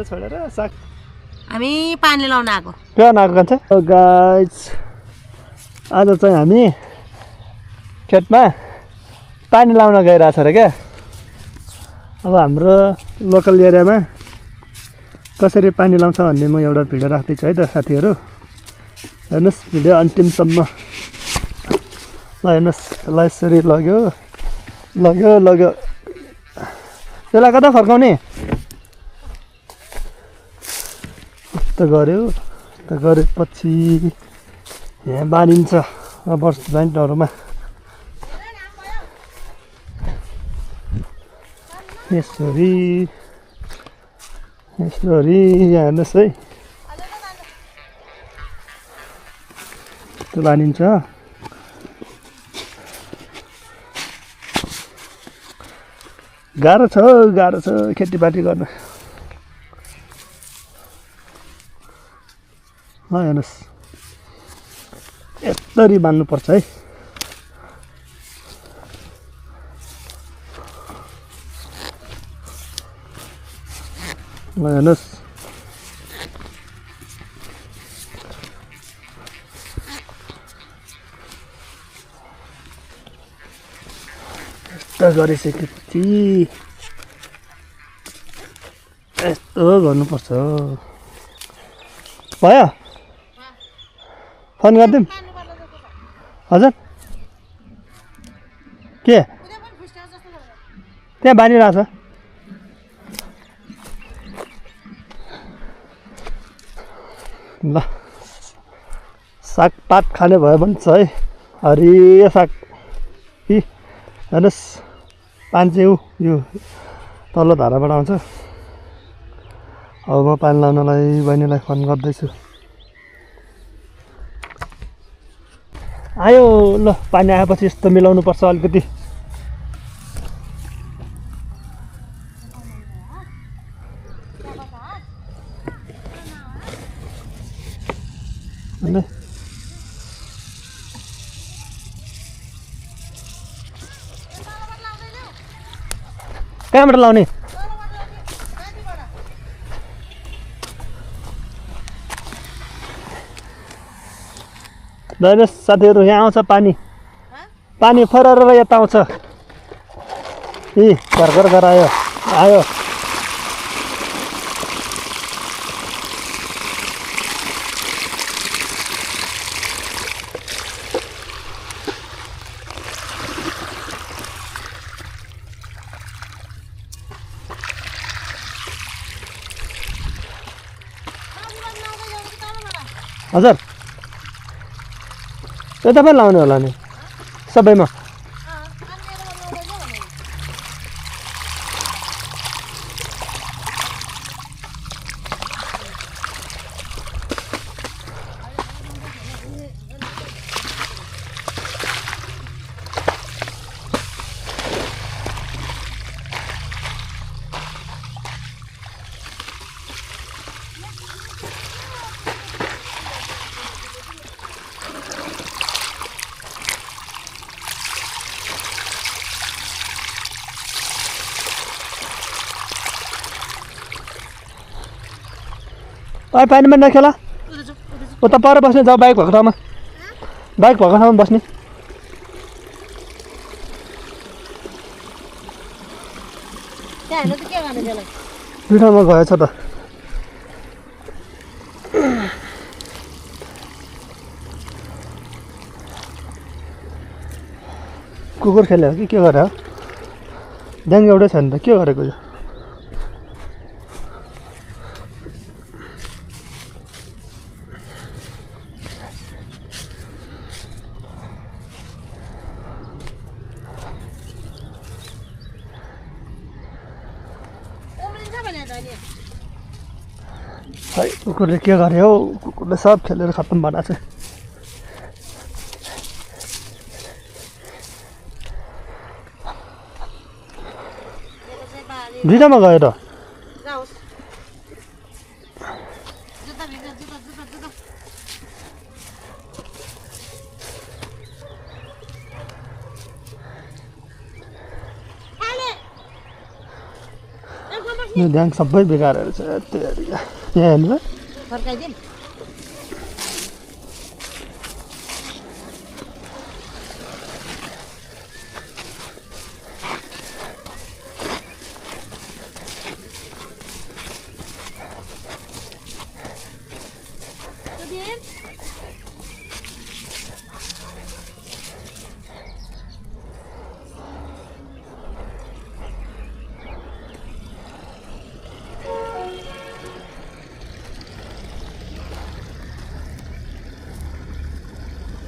छोडेर साग हामी पानी लाउन आएको कहाँ आएको कान्छ गाइज आज चाहिँ हामी खेतमा पानी लाउन गइरहेछ र क्या अब हाम्रो लोकल एरियामा कसरी पानी लाउँछ भन्ने म एउटा भिडियो राख्दैछु है त साथीहरू हेर्नुहोस् भिडियो अन्तिमसम्म ल हेर्नुहोस् ल यसरी लग्यो लग्यो लग्यो त्यसलाई कता फर्काउने यस्तो गऱ्यो यस्तो गरेपछि यहाँ बाँधिन्छ रबर जोइन्टहरूमा यसरी यसरी यहाँ हेर्नुहोस् है त्यो बाँधिन्छ गाह्रो छ खेतीपाती गर्न ल हेर्नुहोस् यसरी बाँध्नुपर्छ है ल हेर्नुहोस् यस्तो गरिसकेपछि यस्तो गर्नुपर्छ भयो फोन गरिदिउँ हजुर के त्यहाँ बाँधिरहेछ ल सागपात खाने भयो भने छ है हरियो साग हेर्नुहोस् पान्छेउ यो तल्लो धाराबाट आउँछ अब म पानी लाउनलाई बहिनीलाई फोन गर्दैछु आयो ल पानी आएपछि यस्तो मिलाउनु पर्छ अलिकति कहाँबाट लाउने हेर्नुहोस् साथीहरू यहाँ आउँछ पानी पानी फरर यता आउँछ घर घर आयो आयो हजुर यता पनि लाउने होला नि सबैमा पानीमा नखेला उता पर बस्ने जाऊ बाइक भएको ठाउँमा बस्ने दुई ठाउँमा गएछ त कुकुर खेल्यो कि के गरे हो ड्याङ एउटै छ नि त के गरेको यो खै कुकुरले के गरे हौ कुकुरले सब खेलेर खत्तम बनाएको छ दुईटामा गयो त यो ड्याङ सबै बेकारहरू छ त्यही यहाँ हेर्नु भयो फर्काइदिउँ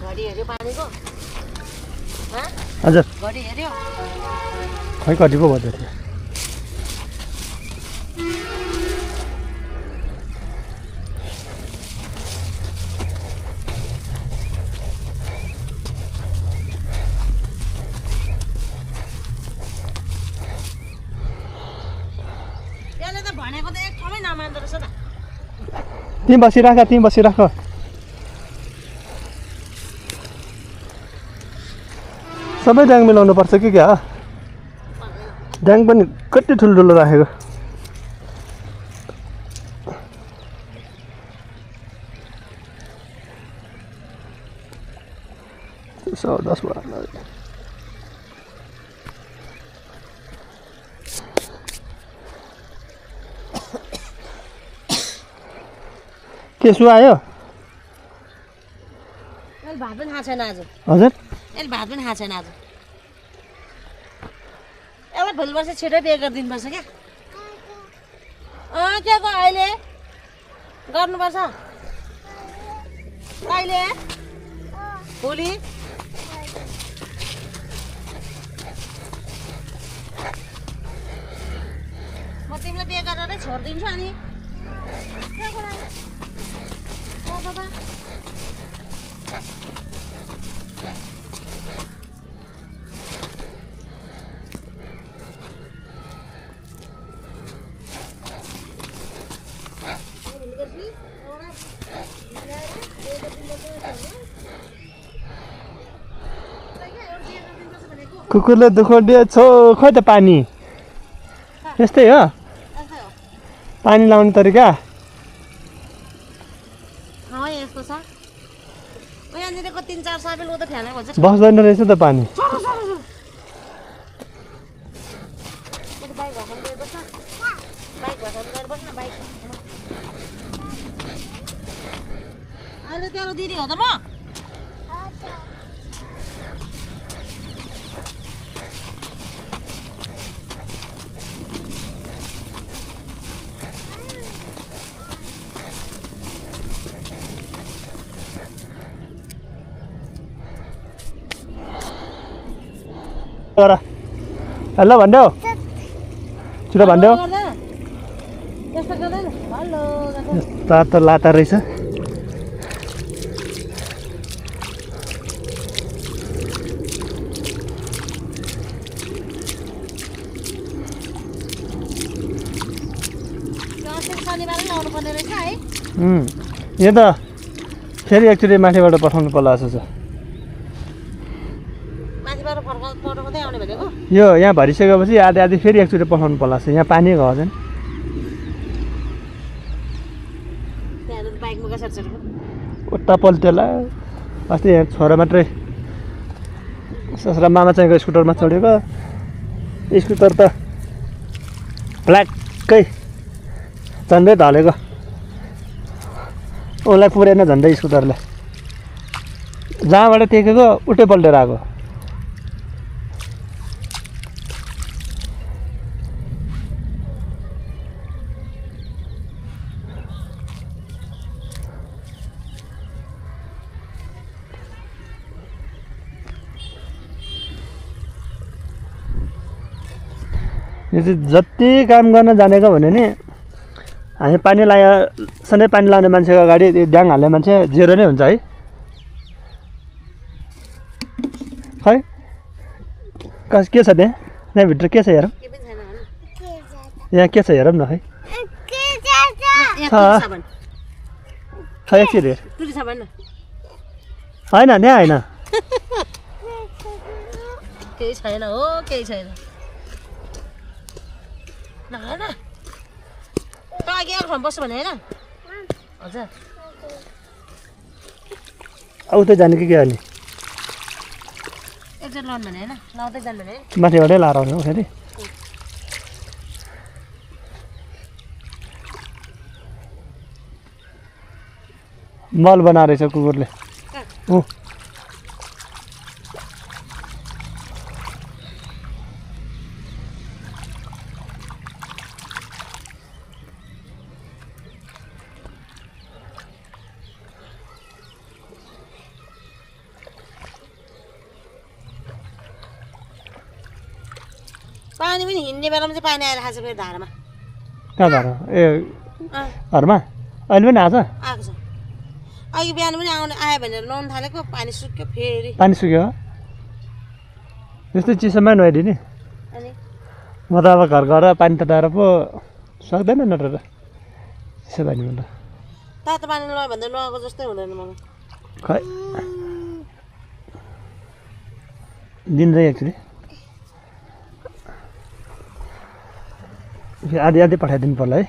घडी हेऱ्यो पानीको हजुर घडी हेऱ्यो खै कति पो भयो त्यो त्यसले त भनेको त एक ठाउँमै नमान्दो रहेछ त तिमी बसिराख सबै ड्याङ मिलाउनु पर्छ कि क्या ड्याङ पनि कति ठुल्ठुलो राखेको 10 भयो के सुहायो अहिले भात पनि खाएको छैन आज हजुर अहिले भात पनि खाएको छैन आज यसलाई भोलि वर्ष छिटो बिहे गरिदिनुपर्छ क्या के को अहिले गर्नुपर्छ कहिले भोलि म तिमीलाई बिहे गरेरै छोडिदिन्छु अनि कुकुरले दुखाउने छो खोइ त पानी यस्तै हो पानी लाउने तरिका यस्तो छ यहाँनिरको 3-4 साबेल उता फ्याने भन्छ बस्दैन रहेछ त पानी अहिले तेरो दिदी हो त म हेलो भन्देऊ छिटो भन्देऊ तातो लाता रहेछ यो त फेरि एकचोटि माथिबाट पठाउनु पर्ला जस्तो छ यो यहाँ भरिसकेपछि आधी आधी फेरि एकचोटि पठाउनु पर्ला छ यहाँ पानी गयो झन् उता पल्टेला अस्ति यहाँ छोरा मात्रै ससुरा मामा चाहिँको स्कुटरमा चढेको स्कुटर त फ्ल्याटकै झन्डै ढलेको उसलाई पुरेन झन्डै स्कुटरले जहाँबाट टेकेको उठै पल्टेर आएको यो चाहिँ जति काम गर्न जानेको भने नि हामी पानी लायो सधैँ पानी लाउने मान्छेको अगाडि ड्याङ हाल्ने मान्छे जेरो नै हुन्छ है खै के छ त्यहाँ त्यहाँभित्र के छ हेरौँ यहाँ के छ हेरौँ न खै खै एकछिन हेर होइन त्यहाँ होइन केही छैन हो केही छैन अघि अर्को ठाउँमा बस्छु भने होइन हजुर अब उतै जाने कि के अनि एकजना लाउनु भने होइन लाउँदै जानु भने माथिबाटै लाएर आउने हो फेरि मल बनाएर रहेछ कुकुरले ऊ पानी पनि हिँड्ने बेलामा चाहिँ पानी आएर खान्छ फेरि धारामा कहाँ धार ए घरमा अहिले पनि आएको छ आएको छ अघि बिहान पनि आयो भनेर नुहाउनु थालेको पानी सुक्यो फेरि पानी सुक्यो त्यस्तै चिसोमा नुहाइदिने अनि म त अब घर गएर पानी तताएर पो सक्दैन नत्र चिसो पानीमा त तातो पानी नुहायो भन्दा नुहाएको जस्तै हुँदैन मलाई खै दिन्छ एक्चुली आधी आधी पठाइदिनु पर्ला है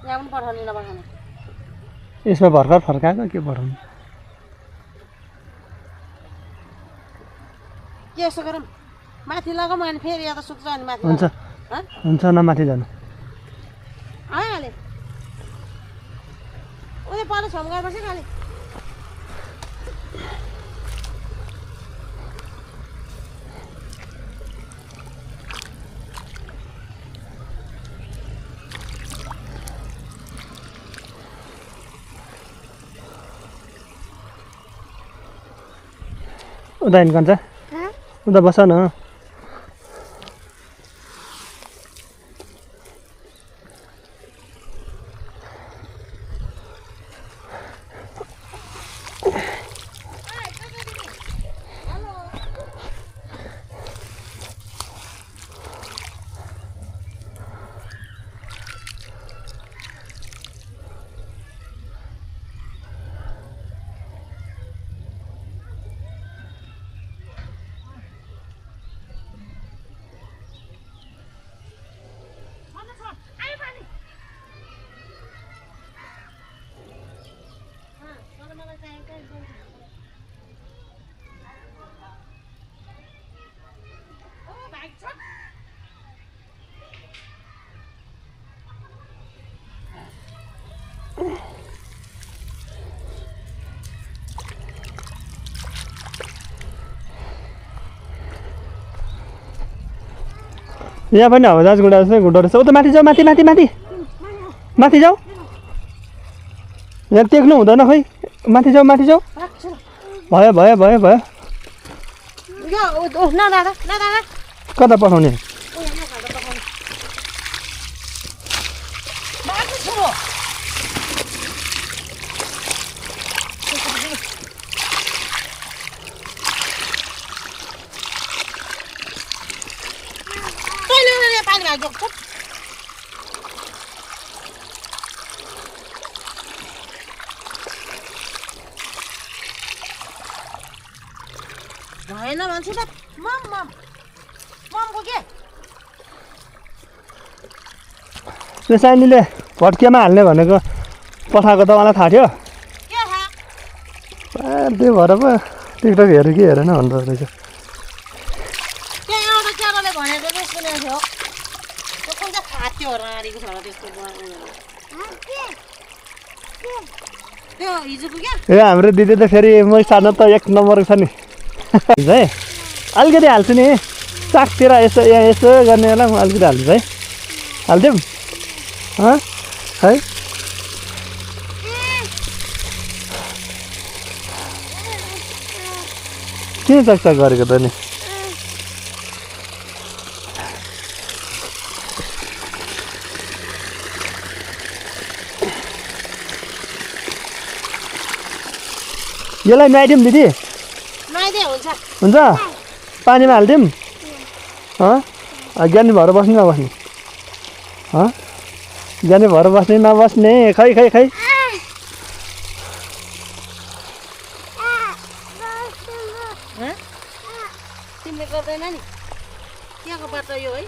यहाँ पनि पठाउने नपठाउने यसमा भर्खर फर्काएको के पठाउनु के यसो गरौँ माथि लगाऊँ अनि फेरि यहाँ त सुक्छ अनि माथि हुन्छ हुन्छ न माथि जानु आइहालेँ उसले पर छेउमा गएर बसेन अलि उता हिँड्कन्छ उता बस न यहाँ पनि हवाजाज गुडा जस्तै घुँडो रहेछ उता माथि जाऊ माथि माथि माथि माथि जाऊ यहाँ टेक्नु हुँदैन खै माथि जाऊ भयो भयो भयो भयो कता पठाउने भएन भन्छु त ममको के त्यो साइनीले भट्कियामा हाल्ने भनेको पठाएको त मलाई थाहा थियो के थाहा त्यो भएर पो टिकटक हेरेँ कि हेरेन भन्दो रहेछ त्यहाँ एउटा केटाले भनेको चाहिँ सुनेको थियो त्यो कुन चाहिँ खात्यो राँडीको छ त्यस्तो त्यो हिजोको क्या ए हाम्रो दिदी त फेरि मै सानो त एक नम्बरको छ नि है अलिकति हाल्छु नि सागतिर यसो यहाँ यसो गर्ने बेला म अलिकति हाल्छु है हालिदिउँ है किन चकचक गरेको त नि यसलाई नुहाइदिउँ दिदी हुन्छ पानीमा हालिदिउँ ज्ञानी भएर बस्नु नबस्ने ज्ञानी भएर बस्ने नबस्ने खै खै खै हँ? तिमीले गर्दैन नि त्यहाँको बाटो यो है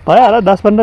भयो होला 10-15